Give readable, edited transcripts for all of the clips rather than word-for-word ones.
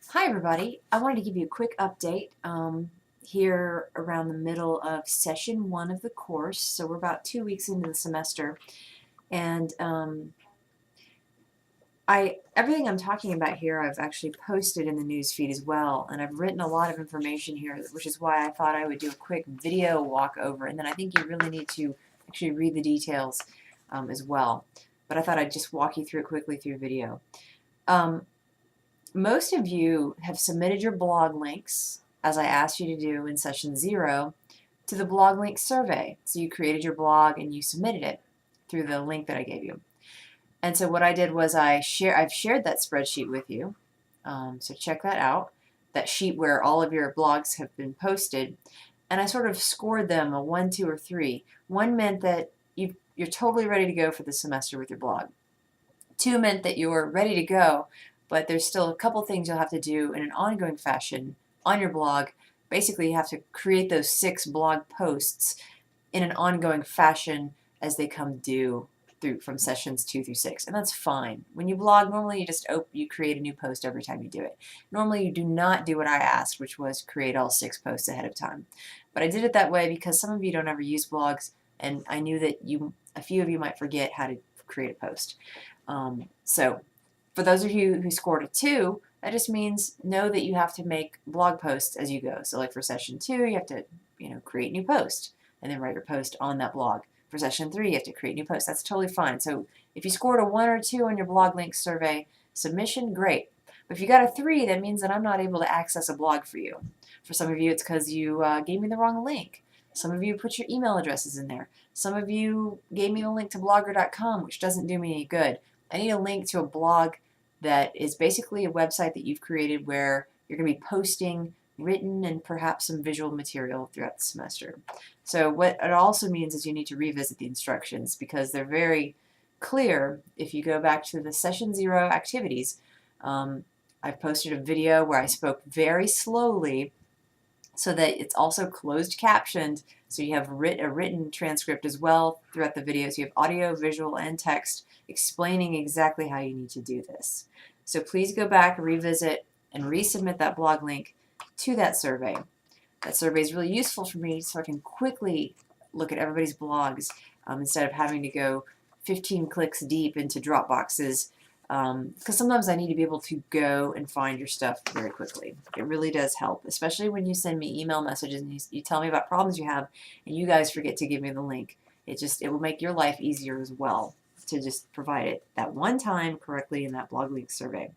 Hi everybody, I wanted to give you a quick update here around the middle of session 1 of the course. So we're about 2 weeks into the semester, and everything I'm talking about here I've actually posted in the news feed as well, and I've written a lot of information here, which is why I thought I would do a quick video walkover, and then I think you really need to actually read the details as well. But I thought I'd just walk you through it quickly through video. Most of you have submitted your blog links, as I asked you to do in session 0, to the blog link survey. So you created your blog and you submitted it through the link that I gave you. And so what I did was I've shared that spreadsheet with you. So check that out, that sheet where all of your blogs have been posted. And I sort of scored them a 1, 2, or 3. 1 meant that you're totally ready to go for the semester with your blog. 2 meant that you're ready to go, but there's still a couple things you'll have to do in an ongoing fashion on your blog. Basically, you have to create those 6 blog posts in an ongoing fashion as they come due from sessions 2 through 6, and that's fine. When you blog, normally you create a new post every time you do it. Normally, you do not do what I asked, which was create all 6 posts ahead of time. But I did it that way because some of you don't ever use blogs, and I knew that a few of you might forget how to create a post. So for those of you who scored a 2, that just means know that you have to make blog posts as you go. So like for session 2, you have to create new post and then write your post on that blog. For session 3, you have to create new posts. That's totally fine. So if you scored a 1 or 2 on your blog link survey submission, great. But if you got a 3, that means that I'm not able to access a blog for you. For some of you, it's because you gave me the wrong link. Some of you put your email addresses in there. Some of you gave me the link to blogger.com, which doesn't do me any good. I need a link to a blog that is basically a website that you've created where you're going to be posting written and perhaps some visual material throughout the semester. So what it also means is you need to revisit the instructions because they're very clear. If you go back to the session 0 activities, I've posted a video where I spoke very slowly so that it's also closed captioned, so you have a written transcript as well throughout the video. So you have audio, visual, and text explaining exactly how you need to do this. So please go back, revisit, and resubmit that blog link to that survey. That survey is really useful for me so I can quickly look at everybody's blogs instead of having to go 15 clicks deep into Dropboxes, because sometimes I need to be able to go and find your stuff very quickly. It really does help, especially when you send me email messages and you tell me about problems you have and you guys forget to give me the link. It will make your life easier as well to just provide it that one time correctly in that blog link survey.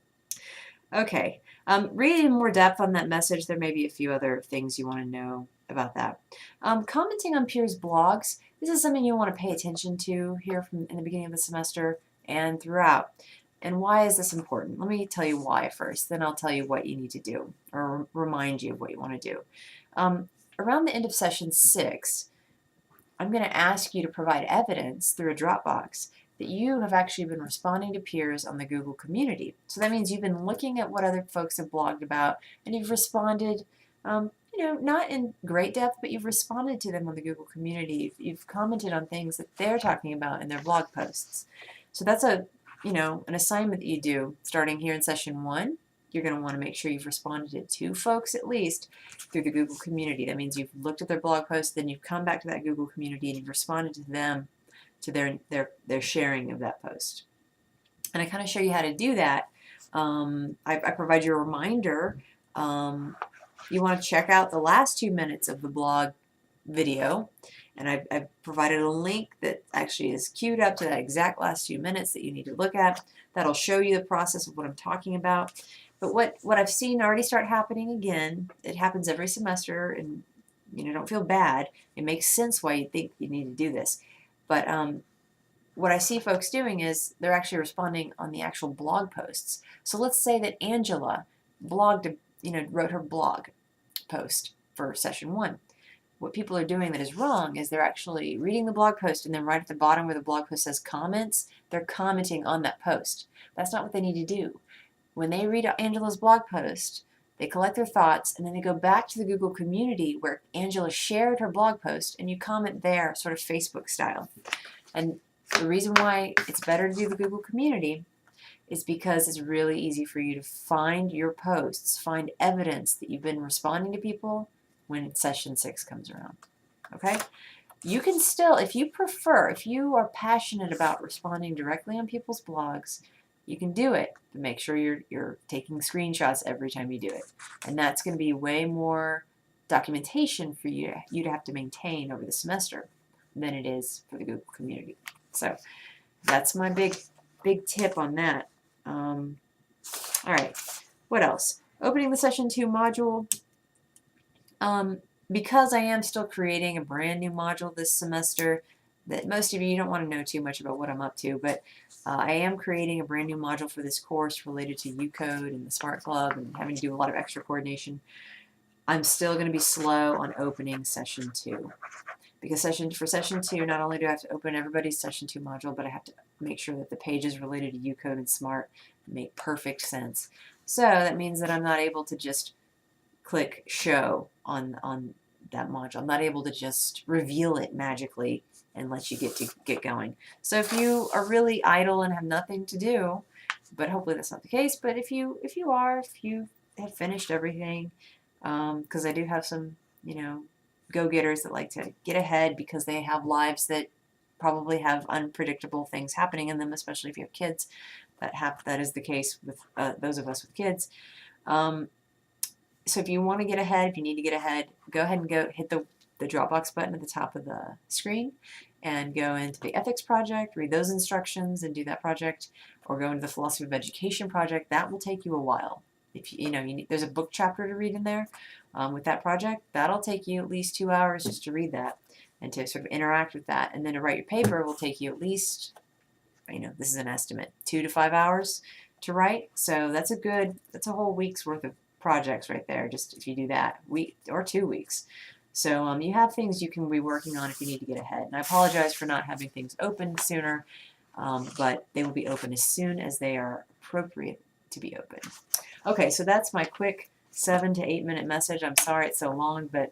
Okay, reading in more depth on that message, there may be a few other things you want to know about that. Commenting on peers' blogs, this is something you want to pay attention to here in the beginning of the semester and throughout. And why is this important? Let me tell you why first, then I'll tell you what you need to do or remind you of what you want to do. Around the end of session 6, I'm going to ask you to provide evidence through a Dropbox that you have actually been responding to peers on the Google community. So that means you've been looking at what other folks have blogged about and you've responded, not in great depth, but you've responded to them on the Google community. You've commented on things that they're talking about in their blog posts. So that's an assignment that you do starting here in session 1. You're going to want to make sure you've responded to 2 folks at least through the Google community. That means you've looked at their blog post, then you've come back to that Google community and you've responded to them, to their sharing of that post. And I kind of show you how to do that. I provide you a reminder. You want to check out the last 2 minutes of the blog video, and I've provided a link that actually is queued up to that exact last few minutes that you need to look at. That'll show you the process of what I'm talking about. But what I've seen already start happening again, it happens every semester, and don't feel bad. It makes sense why you think you need to do this. But what I see folks doing is they're actually responding on the actual blog posts. So let's say that Angela wrote her blog post for session 1. What people are doing that is wrong is they're actually reading the blog post and then right at the bottom where the blog post says comments, they're commenting on that post. That's not what they need to do. When they read Angela's blog post, they collect their thoughts and then they go back to the Google community where Angela shared her blog post and you comment there, sort of Facebook style. And the reason why it's better to do the Google community is because it's really easy for you to find your posts, find evidence that you've been responding to people when session 6 comes around. Okay? You can still, if you prefer, if you are passionate about responding directly on people's blogs, you can do it, but make sure you're taking screenshots every time you do it. And that's going to be way more documentation for you to have to maintain over the semester than it is for the Google community. So that's my big tip on that. All right, what else? Opening the session 2 module. Because I am still creating a brand new module this semester, that most of you don't want to know too much about what I'm up to, but I am creating a brand new module for this course related to UCode and the Smart Club and having to do a lot of extra coordination. I'm still going to be slow on opening session 2. Because for session 2, not only do I have to open everybody's session 2 module, but I have to make sure that the pages related to UCode and Smart make perfect sense. So that means that I'm not able to just click show on that module. I'm not able to just reveal it magically and let you get going. So if you are really idle and have nothing to do, but hopefully that's not the case, but if you have finished everything, because I do have some, go-getters that like to get ahead because they have lives that probably have unpredictable things happening in them, especially if you have kids. That is the case with those of us with kids. So if you want to get ahead, if you need to get ahead, go ahead and hit the Dropbox button at the top of the screen and go into the ethics project, read those instructions and do that project, or go into the philosophy of education project. That will take you a while. If there's a book chapter to read in there with that project, that'll take you at least 2 hours just to read that and to sort of interact with that. And then to write your paper will take you at least, this is an estimate, 2 to 5 hours to write. So that's a whole week's worth of projects right there, just if you do that, week or 2 weeks. So you have things you can be working on if you need to get ahead. And I apologize for not having things open sooner, but they will be open as soon as they are appropriate to be open. Okay, so that's my quick 7 to 8 minute message. I'm sorry it's so long, but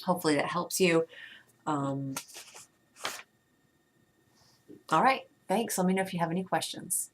hopefully that helps you. All right, thanks. Let me know if you have any questions.